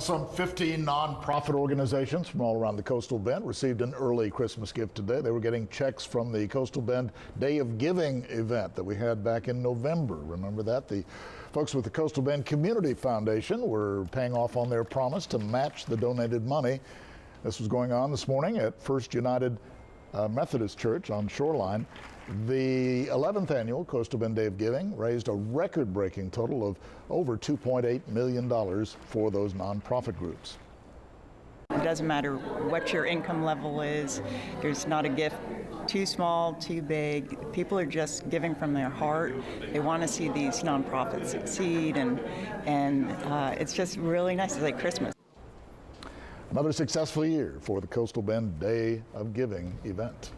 Some 15 nonprofit organizations from all around the Coastal Bend received an early Christmas gift today. They were getting checks from the Coastal Bend Day of Giving event that we had back in November. Remember that? The folks with the Coastal Bend Community Foundation were paying off on their promise to match the donated money. This was going on this morning at First United Methodist Church on Shoreline. The 11th annual Coastal Bend Day of Giving raised a record-breaking total of over $2.8 million for those nonprofit groups. It doesn't matter what your income level is. There's not a gift too small, too big. People are just giving from their heart. They want to see these nonprofits succeed, and it's just really nice. It's like Christmas. Another successful year for the Coastal Bend Day of Giving event.